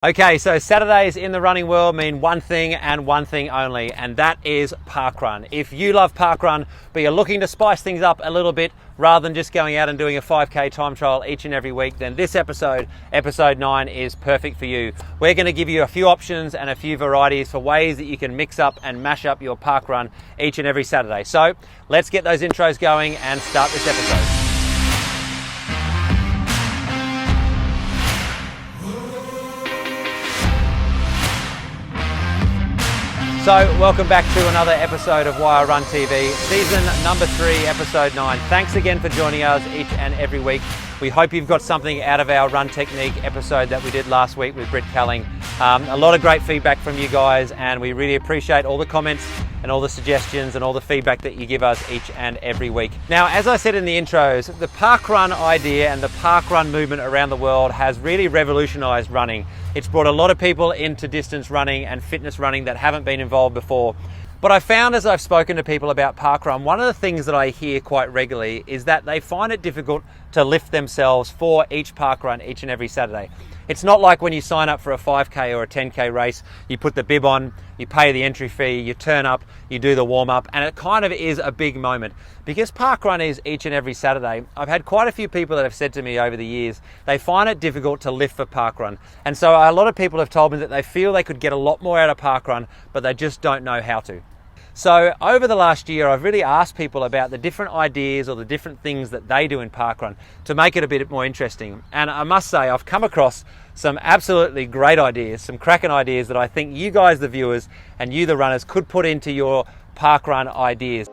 Okay, so Saturdays in the running world mean one thing and one thing only, and that is parkrun. If you love parkrun, but you're looking to spice things up a little bit rather than just going out and doing a 5K time trial each and every week, then this episode 9, is perfect for you. We're going to give you a few options and a few varieties for ways that you can mix up and mash up your parkrun each and every Saturday. So let's get those intros going and start this episode. So welcome back to another episode of Why I Run TV, season number 3, episode 9. Thanks again for joining us each and every week. We hope you've got something out of our run technique episode that we did last week with Britt Calling. A lot of great feedback from you guys, and we really appreciate all the comments and all the suggestions and all the feedback that you give us each and every week. Now, as I said in the intros, the parkrun idea and the parkrun movement around the world has really revolutionized running. It's brought a lot of people into distance running and fitness running that haven't been involved before. But I found as I've spoken to people about parkrun, one of the things that I hear quite regularly is that they find it difficult to lift themselves for each parkrun each and every Saturday. It's not like when you sign up for a 5K or a 10K race, you put the bib on, you pay the entry fee, you turn up, you do the warm up, and it kind of is a big moment. Because parkrun is each and every Saturday, I've had quite a few people that have said to me over the years, they find it difficult to lift for parkrun. And so a lot of people have told me that they feel they could get a lot more out of parkrun, but they just don't know how to. So over the last year, I've really asked people about the different ideas or the different things that they do in parkrun to make it a bit more interesting. And I must say, I've come across some absolutely great ideas, some cracking ideas that I think you guys, the viewers, and you, the runners, could put into your parkrun ideas.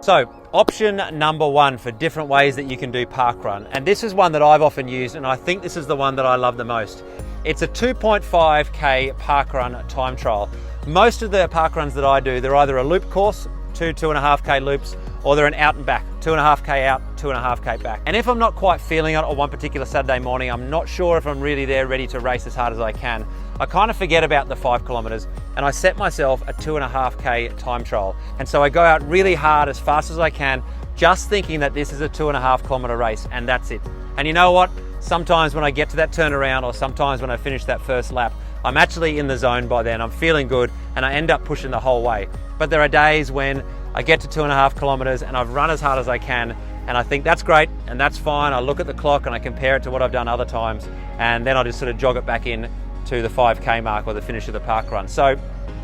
So, option number 1 for different ways that you can do parkrun, and this is one that I've often used, and I think this is the one that I love the most. It's a 2.5K parkrun time trial. Most of the parkruns that I do, they're either a loop course, 2.5K loops, or they're an out and back, 2.5K out, 2.5K back. And if I'm not quite feeling it on one particular Saturday morning, I'm not sure if I'm really there ready to race as hard as I can, I kind of forget about the 5 kilometers and I set myself a 2.5K time trial. And so I go out really hard as fast as I can, just thinking that this is a 2.5 kilometer race, and that's it. And you know what? Sometimes when I get to that turnaround, or sometimes when I finish that first lap, I'm actually in the zone by then, I'm feeling good, and I end up pushing the whole way. But there are days when I get to 2.5 kilometers and I've run as hard as I can, and I think that's great and that's fine. I look at the clock and I compare it to what I've done other times, and then I just sort of jog it back in to the 5K mark or the finish of the park run. So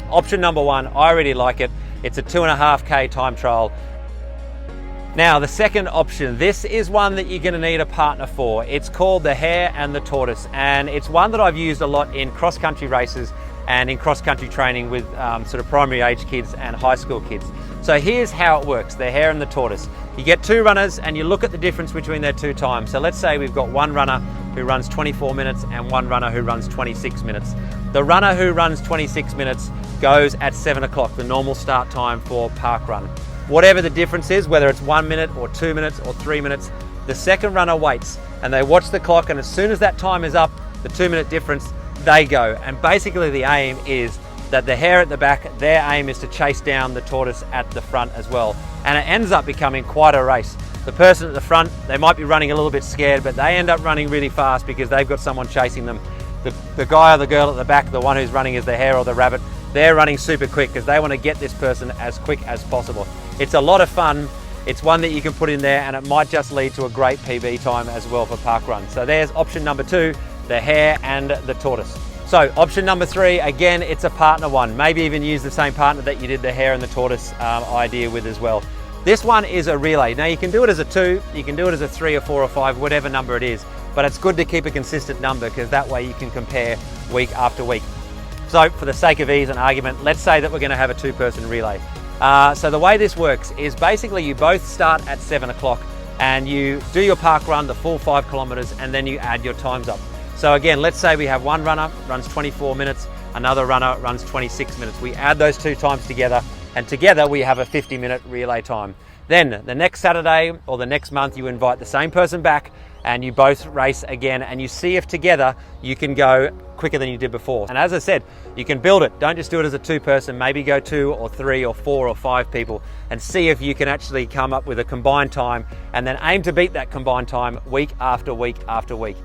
option number 1, I really like it. It's a 2.5K time trial. Now, the second option, this is one that you're going to need a partner for. It's called the Hare and the Tortoise, and it's one that I've used a lot in cross-country races and in cross-country training with sort of primary age kids and high school kids. So here's how it works, the Hare and the Tortoise. You get 2 runners and you look at the difference between their 2 times. So let's say we've got one runner who runs 24 minutes and one runner who runs 26 minutes. The runner who runs 26 minutes goes at 7 o'clock, the normal start time for parkrun. Whatever the difference is, whether it's 1 minute or 2 minutes or 3 minutes, the second runner waits and they watch the clock, and as soon as that time is up, the 2-minute difference, they go. And basically the aim is that the Hare at the back, their aim is to chase down the Tortoise at the front as well. And it ends up becoming quite a race. The person at the front, they might be running a little bit scared, but they end up running really fast because they've got someone chasing them. The guy or the girl at the back, the one who's running is the hare or the rabbit, they're running super quick because they want to get this person as quick as possible. It's a lot of fun. It's one that you can put in there, and it might just lead to a great PB time as well for parkrun. So there's option number 2, the Hare and the Tortoise. So option number 3, again, it's a partner one. Maybe even use the same partner that you did the Hare and the Tortoise idea with as well. This one is a relay. Now you can do it as a 2, you can do it as a 3 or 4 or 5, whatever number it is, but it's good to keep a consistent number because that way you can compare week after week. So for the sake of ease and argument, let's say that we're going to have a 2-person relay. So the way this works is basically you both start at 7 o'clock and you do your park run, the full 5 kilometers, and then you add your times up. So again, let's say we have one runner runs 24 minutes, another runner runs 26 minutes. We add those 2 times together, and together we have a 50-minute relay time. Then the next Saturday or the next month, you invite the same person back and you both race again, and you see if together you can go quicker than you did before. And as I said, you can build it. Don't just do it as a 2-person, maybe go 2 or 3 or 4 or 5 people and see if you can actually come up with a combined time, and then aim to beat that combined time week after week after week.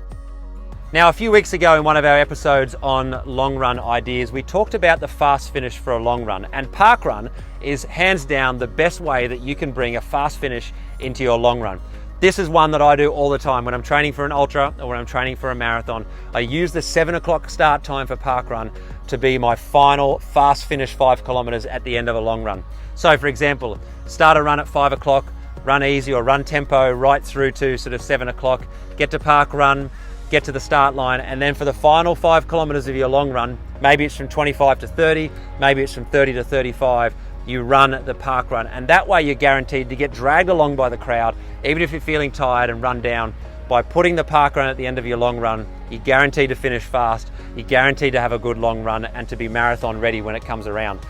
Now, a few weeks ago in one of our episodes on long run ideas, we talked about the fast finish for a long run, and parkrun is hands down the best way that you can bring a fast finish into your long run. This is one that I do all the time when I'm training for an ultra or when I'm training for a marathon. I use the 7 o'clock start time for parkrun to be my final fast finish 5 kilometers at the end of a long run. So for example, start a run at 5 o'clock, run easy or run tempo right through to sort of 7 o'clock, get to parkrun, get to the start line, and then for the final 5 kilometers of your long run, maybe it's from 25 to 30, maybe it's from 30 to 35, you run the parkrun, and that way you're guaranteed to get dragged along by the crowd, even if you're feeling tired and run down. By putting the parkrun at the end of your long run, you're guaranteed to finish fast, you're guaranteed to have a good long run and to be marathon ready when it comes around.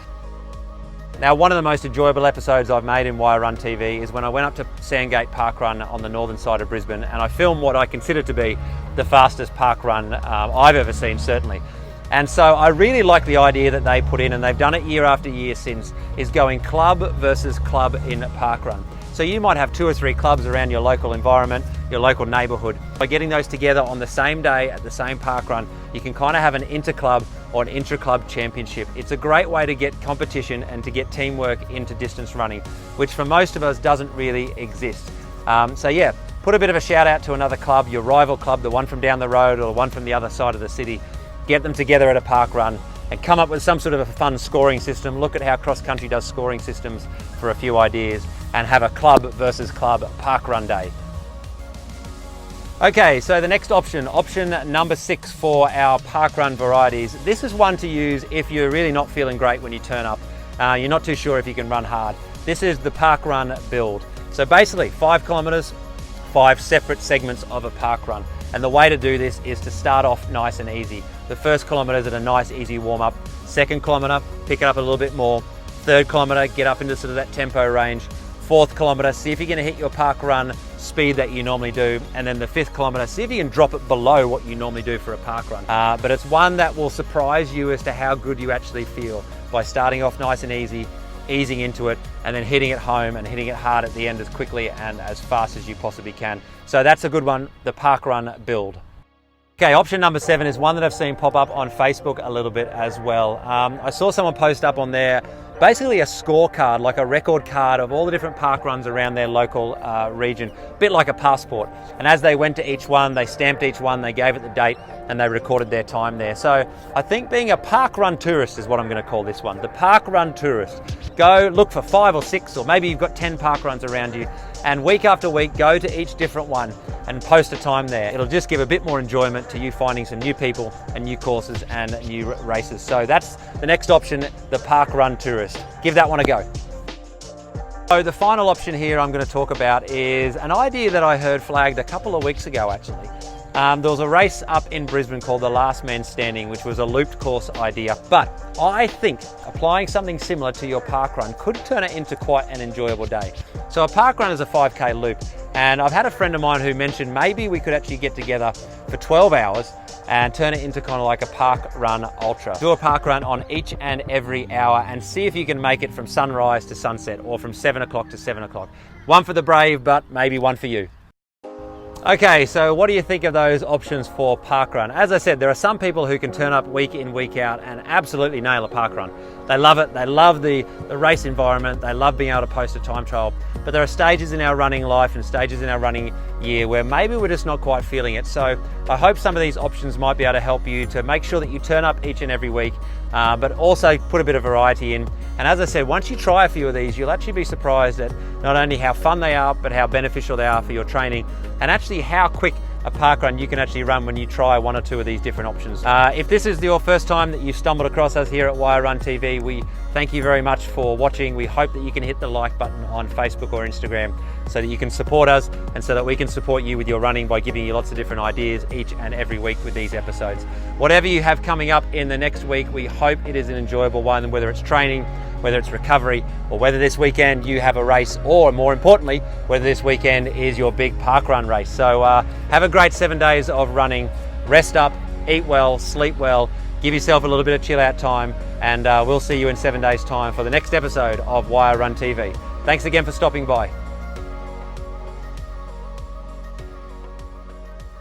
Now, one of the most enjoyable episodes I've made in Wire Run TV is when I went up to Sandgate Parkrun on the northern side of Brisbane, and I filmed what I consider to be the fastest parkrun I've ever seen, certainly. And so I really like the idea that they put in, and they've done it year after year since, is going club versus club in parkrun. So you might have 2 or 3 clubs around your local environment, your local neighbourhood. By getting those together on the same day at the same parkrun, you can kind of have an inter-club or an intra-club championship. It's a great way to get competition and to get teamwork into distance running, which for most of us doesn't really exist. So yeah, put a bit of a shout out to another club, your rival club, the one from down the road or the one from the other side of the city. Get them together at a parkrun and come up with some sort of a fun scoring system. Look at how cross country does scoring systems for a few ideas, and have a club versus club parkrun day. Okay, so the next option number 6 for our parkrun varieties. This is one to use if you're really not feeling great when you turn up. You're not too sure if you can run hard. This is the parkrun build. So basically 5 kilometers, 5 separate segments of a parkrun. And the way to do this is to start off nice and easy. The first kilometer is at a nice easy warm up. Second kilometer, pick it up a little bit more. Third kilometer, get up into sort of that tempo range. Fourth kilometer, see if you're going to hit your parkrun speed that you normally do. And then the 5th kilometer, see if you can drop it below what you normally do for a parkrun. But it's one that will surprise you as to how good you actually feel by starting off nice and easy, easing into it, and then hitting it home and hitting it hard at the end as quickly and as fast as you possibly can. So that's a good one, the parkrun build. Okay, option number 7 is one that I've seen pop up on Facebook a little bit as well. I saw someone post up on there basically a scorecard, like a record card of all the different parkruns around their local region, a bit like a passport. And as they went to each one, they stamped each one, they gave it the date, and they recorded their time there. So I think being a parkrun tourist is what I'm going to call this one, the parkrun tourist. Go look for 5 or 6, or maybe you've got 10 parkruns around you, and week after week go to each different one and post a time there. It'll just give a bit more enjoyment to you finding some new people and new courses and new races. So that's the next option, the parkrun tourist. Give that one a go. So the final option here I'm going to talk about is an idea that I heard flagged a couple of weeks ago actually. There was a race up in Brisbane called the Last Man Standing, which was a looped course idea, but I think applying something similar to your parkrun could turn it into quite an enjoyable day. So a parkrun is a 5K loop, and I've had a friend of mine who mentioned maybe we could actually get together for 12 hours and turn it into kind of like a parkrun ultra. Do a parkrun on each and every hour and see if you can make it from sunrise to sunset or from 7 o'clock to 7 o'clock. One for the brave, but maybe one for you. Okay, so what do you think of those options for parkrun? As I said, there are some people who can turn up week in, week out and absolutely nail a parkrun. They love it, they love the race environment, they love being able to post a time trial. But there are stages in our running life and stages in our running year where maybe we're just not quite feeling it. So I hope some of these options might be able to help you to make sure that you turn up each and every week, but also put a bit of variety in. And as I said, once you try a few of these, you'll actually be surprised at not only how fun they are, but how beneficial they are for your training, and actually how quick a parkrun you can actually run when you try 1 or 2 of these different options. If this is your first time that you've stumbled across us here at Wire Run TV, we thank you very much for watching. We hope that you can hit the like button on Facebook or Instagram so that you can support us and so that we can support you with your running by giving you lots of different ideas each and every week with these episodes. Whatever you have coming up in the next week, we hope it is an enjoyable one, whether it's training, whether it's recovery, or whether this weekend you have a race, or more importantly, whether this weekend is your big parkrun race. So have a great 7 days of running. Rest up, eat well, sleep well, give yourself a little bit of chill out time, and we'll see you in 7 days time for the next episode of Wire Run TV. Thanks again for stopping by.